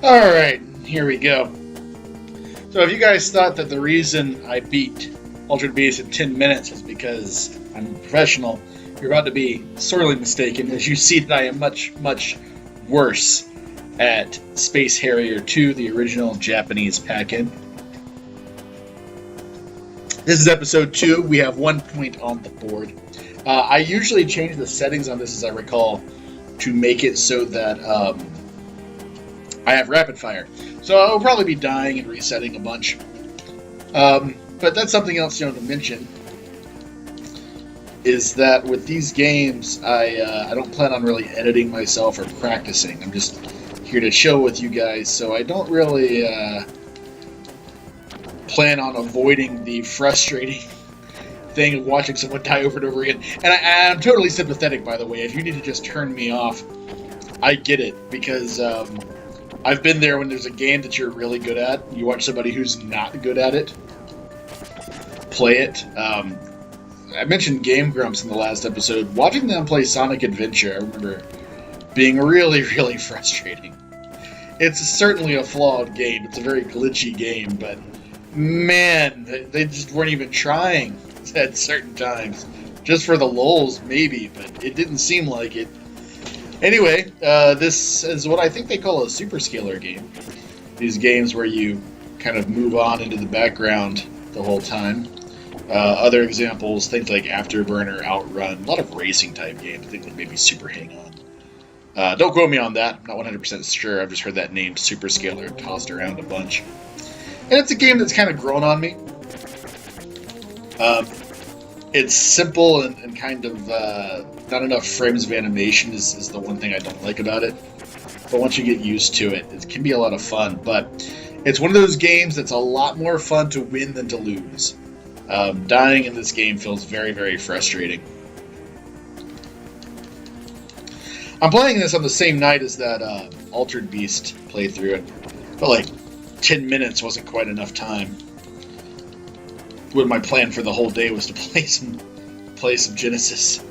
Alright, here we go. So if you guys thought that the reason I beat Altered Beast in 10 minutes is because I'm a professional, you're about to be sorely mistaken, as you see that I am much, much worse at Space Harrier 2, the original Japanese pack-in. This is episode 2. We have 1 point on the board. I usually change the settings on this, as I recall, to make it so that I have rapid fire. So I'll probably be dying and resetting a bunch. But that's something else, to mention, is that with these games, I don't plan on really editing myself or practicing. I'm just here to chill with you guys, so I don't really plan on avoiding the frustrating thing of watching someone die over and over again. And I'm totally sympathetic, by the way. If you need to just turn me off, I get it, because I've been there when there's a game that you're really good at. You watch somebody who's not good at it play it. I mentioned Game Grumps in the last episode. Watching them play Sonic Adventure, I remember being really, really frustrating. It's certainly a flawed game. It's a very glitchy game, but man, they just weren't even trying at certain times. Just for the lulz, maybe, but it didn't seem like it. Anyway, this is what I think they call a superscaler game. These games where you kind of move on into the background the whole time. Other examples, things like Afterburner, Outrun, a lot of racing type games. I think like maybe Super Hang On. Don't quote me on that. I'm not 100% sure. I've just heard that name Superscaler tossed around a bunch. And it's a game that's kind of grown on me. It's simple and kind of not enough frames of animation is the one thing I don't like about it. But once you get used to it, it can be a lot of fun. But it's one of those games that's a lot more fun to win than to lose. Dying in this game feels very, very frustrating. I'm playing this on the same night as that Altered Beast playthrough. I felt like 10 minutes wasn't quite enough time. When my plan for the whole day was to play some Genesis.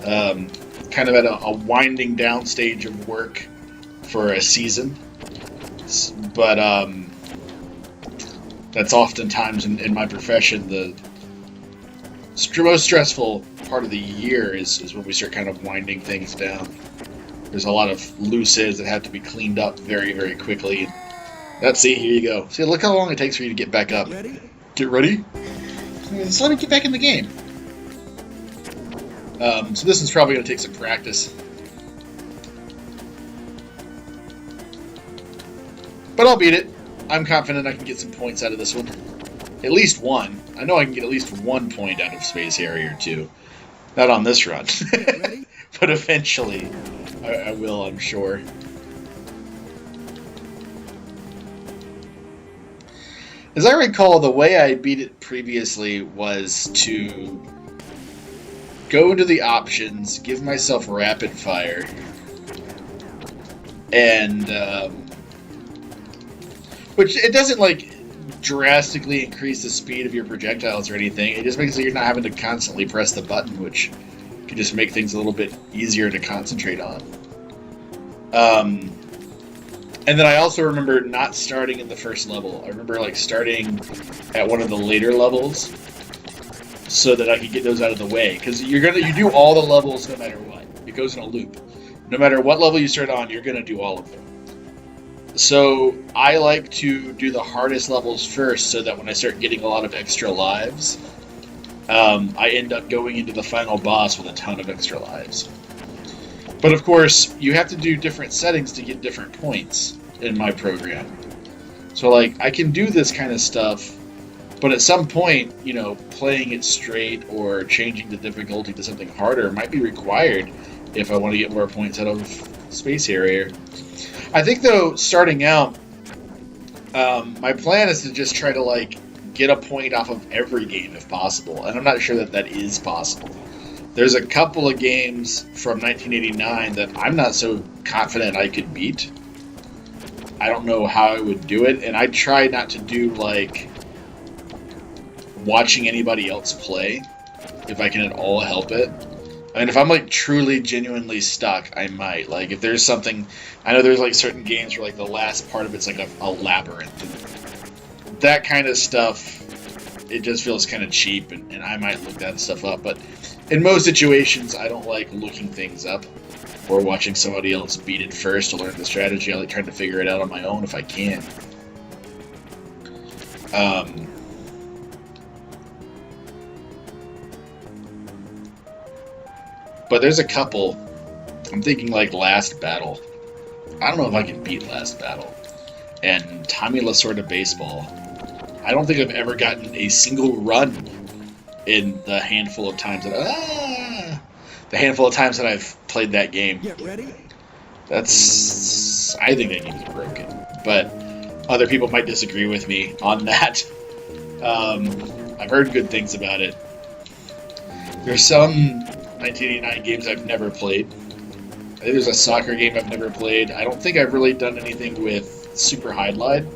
Kind of at a winding down stage of work for a season. But that's oftentimes in my profession the most stressful part of the year is when we start kind of winding things down. There's a lot of loose ends that have to be cleaned up very, very quickly. Let's see, here you go. See, look how long it takes for you to get back up. Ready? Get ready? Just let me get back in the game. So this is probably going to take some practice. But I'll beat it. I'm confident I can get some points out of this one. At least one. I know I can get at least 1 point out of Space Harrier 2. Not on this run. But eventually I will, I'm sure. As I recall, the way I beat it previously was to go into the options, give myself rapid fire, and which it doesn't like drastically increase the speed of your projectiles or anything. It just makes it so you're not having to constantly press the button, which can just make things a little bit easier to concentrate on. And then I also remember not starting in the first level. I remember like starting at one of the later levels so that I could get those out of the way. Because you do all the levels no matter what. It goes in a loop. No matter what level you start on, you're going to do all of them. So I like to do the hardest levels first so that when I start getting a lot of extra lives, I end up going into the final boss with a ton of extra lives. But of course, you have to do different settings to get different points in my program. So like, I can do this kind of stuff, but at some point, playing it straight or changing the difficulty to something harder might be required if I want to get more points out of Space Harrier. I think, though, starting out, my plan is to just try to, get a point off of every game if possible, and I'm not sure that is possible. There's a couple of games from 1989 that I'm not so confident I could beat. I don't know how I would do it, and I try not to do, watching anybody else play, if I can at all help it. And if I'm like truly, genuinely stuck, I might. Like if there's something, I know there's like certain games where like the last part of it's like a labyrinth. That kind of stuff, it just feels kind of cheap, and I might look that stuff up. But in most situations, I don't like looking things up or watching somebody else beat it first to learn the strategy. I like trying to figure it out on my own if I can. But there's a couple. I'm thinking like Last Battle. I don't know if I can beat Last Battle. And Tommy Lasorda Baseball. I don't think I've ever gotten a single run in the handful of times that I've played that game. Get ready. I think that game is broken. But other people might disagree with me on that. I've heard good things about it. There's some 1989 games I've never played. I think there's a soccer game I've never played. I don't think I've really done anything with Super Hydlide.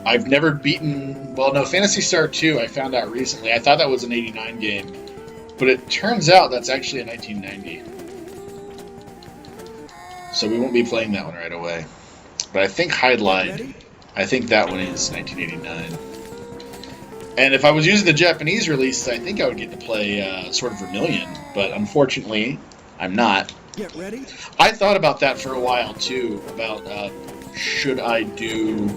I've never beaten... Well, no, Phantasy Star 2 I found out recently. I thought that was an 89 game. But it turns out that's actually a 1990. So we won't be playing that one right away. But I think Hydlide, I think that one is 1989. And if I was using the Japanese release, I think I would get to play Sword of Vermilion. But unfortunately, I'm not. Get ready. I thought about that for a while, too. About should I do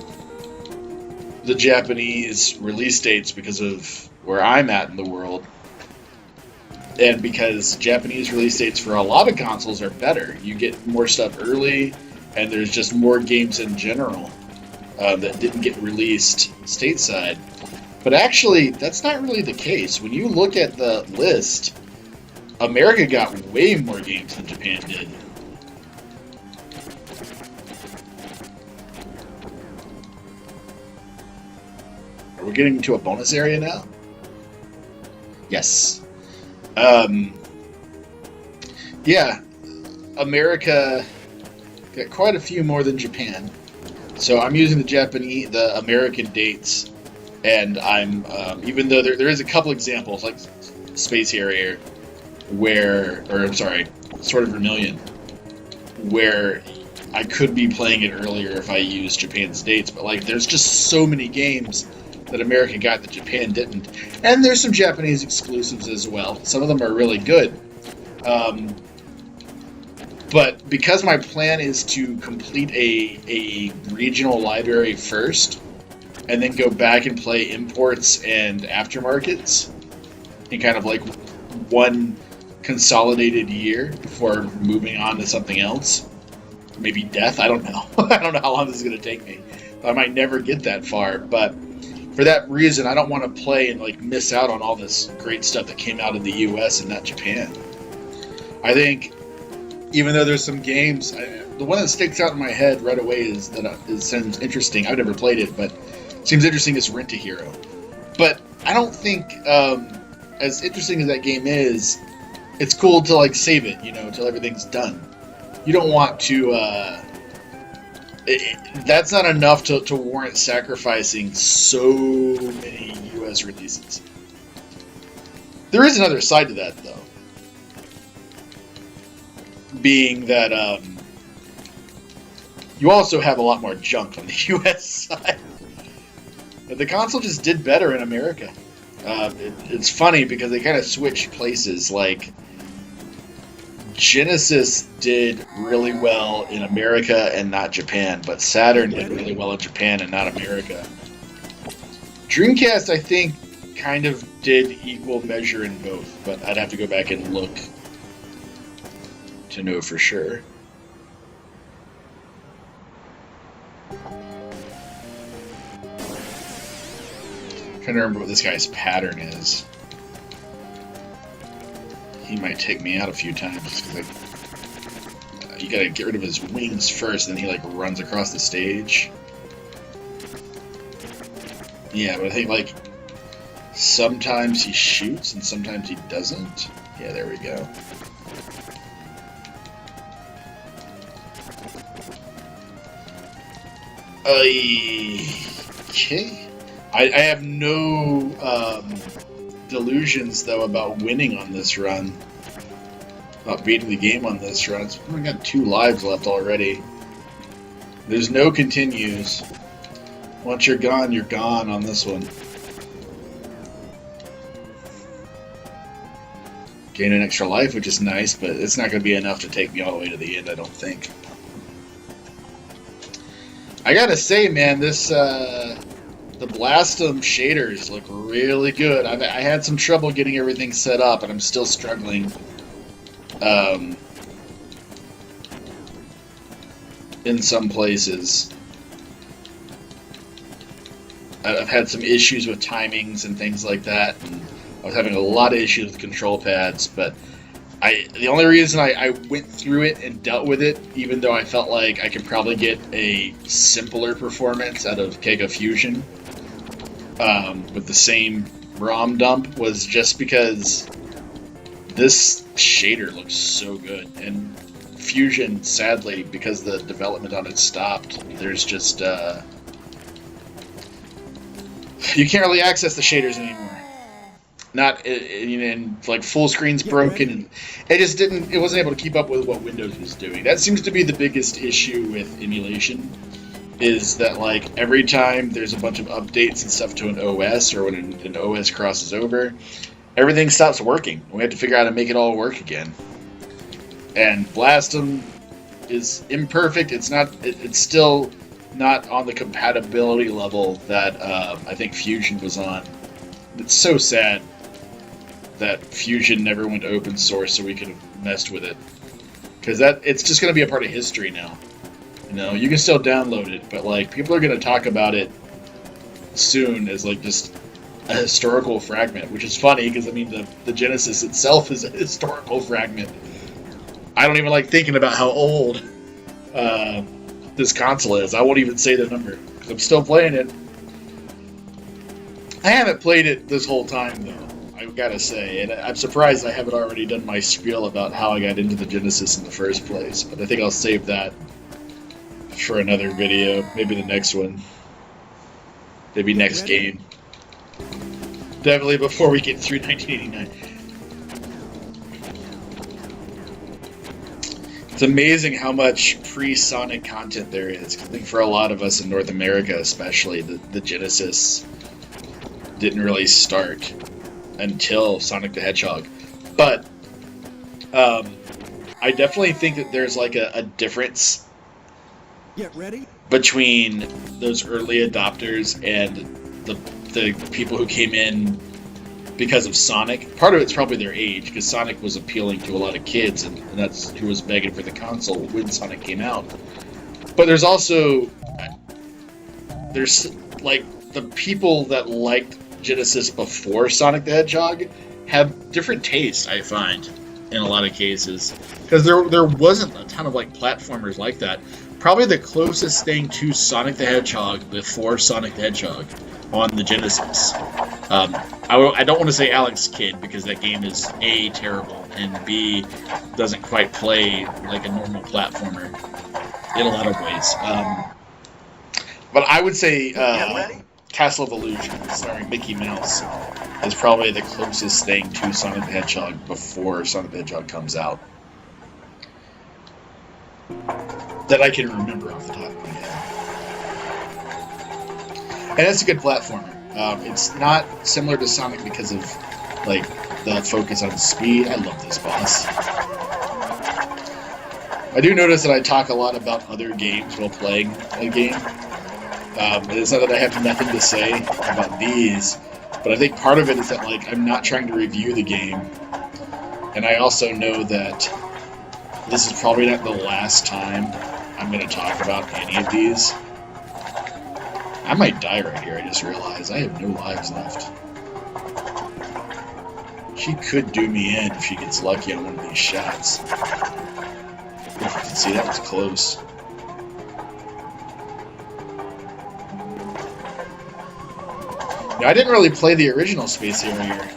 the Japanese release dates because of where I'm at in the world. And because Japanese release dates for a lot of consoles are better. You get more stuff early, and there's just more games in general that didn't get released stateside. But actually, that's not really the case. When you look at the list, America got way more games than Japan did. Are we getting into a bonus area now? Yes. Yeah, America got quite a few more than Japan. So I'm using the American dates, and I'm, even though there is a couple examples, like Space Harrier, Sword of Vermilion, where I could be playing it earlier if I used Japan's dates, but like there's just so many games that America got that Japan didn't. And there's some Japanese exclusives as well. Some of them are really good. But because my plan is to complete a regional library first, and then go back and play imports and aftermarkets in kind of like one consolidated year before moving on to something else, maybe death, I don't know. I don't know how long this is going to take me. I might never get that far, but for that reason, I don't want to play and like miss out on all this great stuff that came out in the US and not Japan. I think, even though there's some games, the one that sticks out in my head right away is that it sounds interesting. I've never played it, but seems interesting is Rent-A-Hero. But I don't think, as interesting as that game is, it's cool to like save it, until everything's done. You don't want to. That's not enough to warrant sacrificing so many US releases. There is another side to that, though. Being that you also have a lot more junk on the US side. But the console just did better in America. It's funny because they kind of switched places. Like, Genesis did really well in America and not Japan, but Saturn did really well in Japan and not America. Dreamcast, I think, kind of did equal measure in both, but I'd have to go back and look to know for sure. I'm trying to remember what this guy's pattern is. He might take me out a few times. You gotta get rid of his wings first, and then he like runs across the stage. Yeah, but I think like sometimes he shoots and sometimes he doesn't. Yeah, there we go. Okay. I have no delusions, though, about winning on this run. About beating the game on this run. I've only got 2 lives left already. There's no continues. Once you're gone on this one. Gain an extra life, which is nice, but it's not going to be enough to take me all the way to the end, I don't think. I gotta say, man, this, the Blastum shaders look really good. I had some trouble getting everything set up, and I'm still struggling. In some places. I've had some issues with timings and things like that, and I was having a lot of issues with control pads, but the only reason I went through it and dealt with it, even though I felt like I could probably get a simpler performance out of Kega Fusion with the same ROM dump, was just because this shader looks so good. And Fusion, sadly, because the development on it stopped, there's just you can't really access the shaders anymore. Not in like full screen's broken, and it wasn't able to keep up with what Windows was doing. That seems to be the biggest issue with emulation, is that like every time there's a bunch of updates and stuff to an OS, or when an OS crosses over, everything stops working. We have to figure out how to make it all work again. And Blastum is imperfect. It's still not on the compatibility level that I think Fusion was on. It's so sad that Fusion never went open source so we could have messed with it. Because it's just going to be a part of history now. You know, you can still download it, but like people are going to talk about it soon as like just a historical fragment, which is funny because I mean the Genesis itself is a historical fragment. I don't even like thinking about how old this console is. I won't even say the number because I'm still playing it. I haven't played it this whole time though, I've got to say, and I'm surprised I haven't already done my spiel about how I got into the Genesis in the first place, but I think I'll save that for another video, maybe the next one, maybe next game. Definitely before we get through 1989. It's amazing how much pre-Sonic content there is. I think for a lot of us in North America especially, the Genesis didn't really start until Sonic the Hedgehog. But I definitely think that there's like a difference between those early adopters and the people who came in because of Sonic. Part of it's probably their age, because Sonic was appealing to a lot of kids, and that's who was begging for the console when Sonic came out. But there's also like the people that liked Genesis before Sonic the Hedgehog have different tastes, I find, in a lot of cases, because there wasn't a ton of like platformers like that. Probably the closest thing to Sonic the Hedgehog before Sonic the Hedgehog on the Genesis. I don't want to say Alex Kidd, because that game is A, terrible, and B, doesn't quite play like a normal platformer in a lot of ways. But I would say Castle of Illusion, starring Mickey Mouse, is probably the closest thing to Sonic the Hedgehog before Sonic the Hedgehog comes out that I can remember off the top of my head. And it's a good platformer. It's not similar to Sonic because of like the focus on speed. I love this boss. I do notice that I talk a lot about other games while playing a game. It's not that I have nothing to say about these, but I think part of it is that like I'm not trying to review the game, and I also know that this is probably not the last time I'm going to talk about any of these. I might die right here, I just realized. I have no lives left. She could do me in if she gets lucky on one of these shots. See, that was close. Now, I didn't really play the original Space Harrier.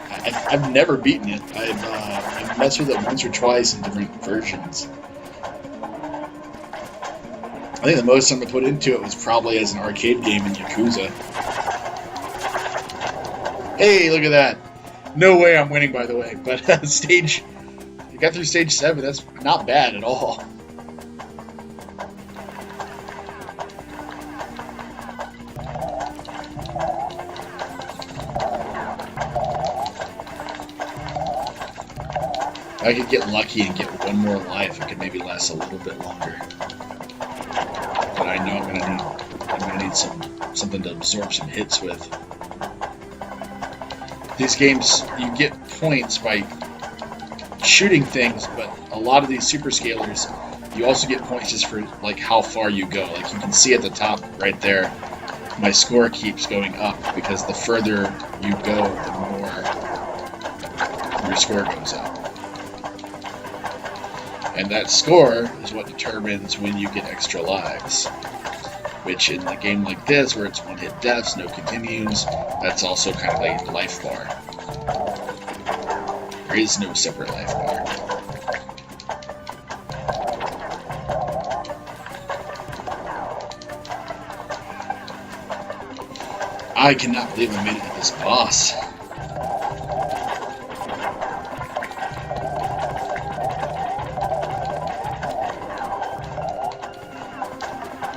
I've never beaten it. I've messed with it once or twice in different versions. I think the most time I put into it was probably as an arcade game in Yakuza. Hey, look at that. No way I'm winning, by the way. But you got through stage 7. That's not bad at all. If I could get lucky and get one more life, it could maybe last a little bit longer. But I know I'm gonna need something to absorb some hits with. These games, you get points by shooting things, but a lot of these super scalers, you also get points just for like how far you go. Like you can see at the top right there, my score keeps going up because the further you go, the more your score goes up. And that score is what determines when you get extra lives. Which in a game like this, where it's one-hit deaths, no continues, that's also kind of like a life bar. There is no separate life bar. I cannot believe I made it to this boss.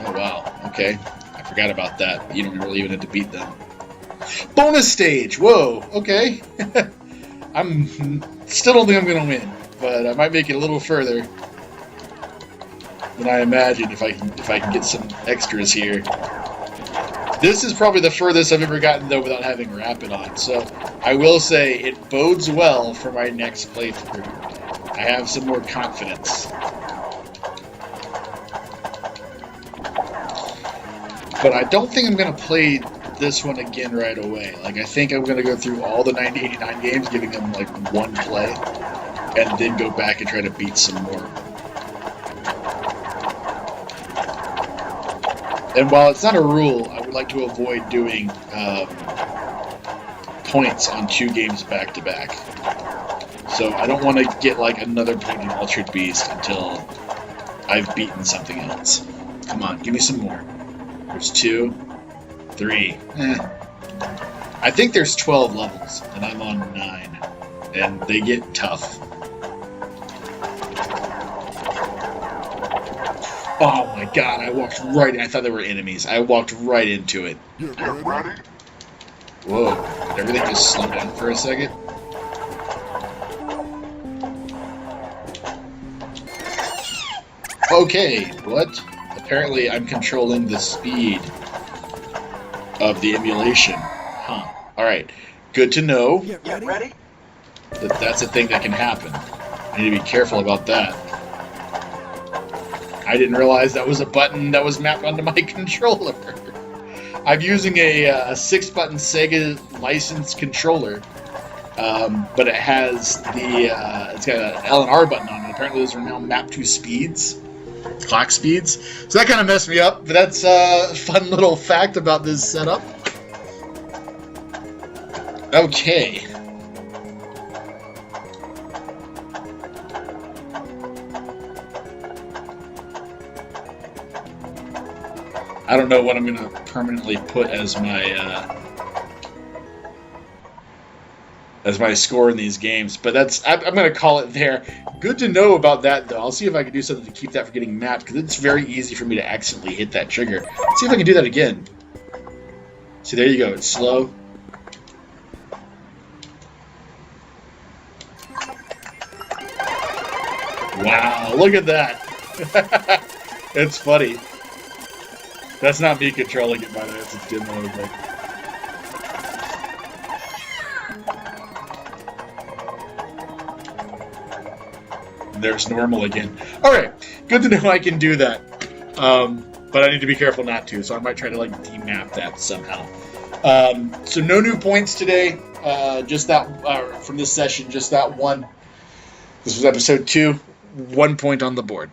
Oh wow, okay. I forgot about that. You don't really even have to beat them. Bonus stage! Whoa, okay. I'm still don't think I'm gonna win, but I might make it a little further than I imagined if I can get some extras here. This is probably the furthest I've ever gotten though without having Rapid on, so I will say it bodes well for my next playthrough. I have some more confidence. But I don't think I'm going to play this one again right away. Like, I think I'm going to go through all the 9089 games, giving them, like, one play, and then go back and try to beat some more. And while it's not a rule, I would like to avoid doing points on 2 games back-to-back. So I don't want to get, like, another point in Altered Beast until I've beaten something else. Come on, give me some more. There's 2, 3. I think there's 12 levels, and I'm on 9. And they get tough. Oh my god, I walked right in. I thought they were enemies. I walked right into it. Get ready. Whoa, did everything just slow down for a second? Okay, what? Apparently I'm controlling the speed of the emulation. Huh. Alright. Good to know. Get ready. That's a thing that can happen. I need to be careful about that. I didn't realize that was a button that was mapped onto my controller. I'm using a 6-button Sega licensed controller, but it has it's got an L and R button on it. Apparently those are now mapped to speeds. Clock speeds. So that kind of messed me up, but that's a fun little fact about this setup. Okay. I don't know what I'm going to permanently put as my score in these games, but I'm going to call it there. Good to know about that, though. I'll see if I can do something to keep that from getting mapped, because it's very easy for me to accidentally hit that trigger. Let's see if I can do that again. See, there you go. It's slow. Wow, look at that. It's funny. That's not me controlling it, by the way. It's a demo of it. There's normal again. Alright, good to know I can do that. But I need to be careful not to, so I might try to like demap that somehow. So no new points today. Just that from this session, just that one. This was episode 2. 1 point on the board.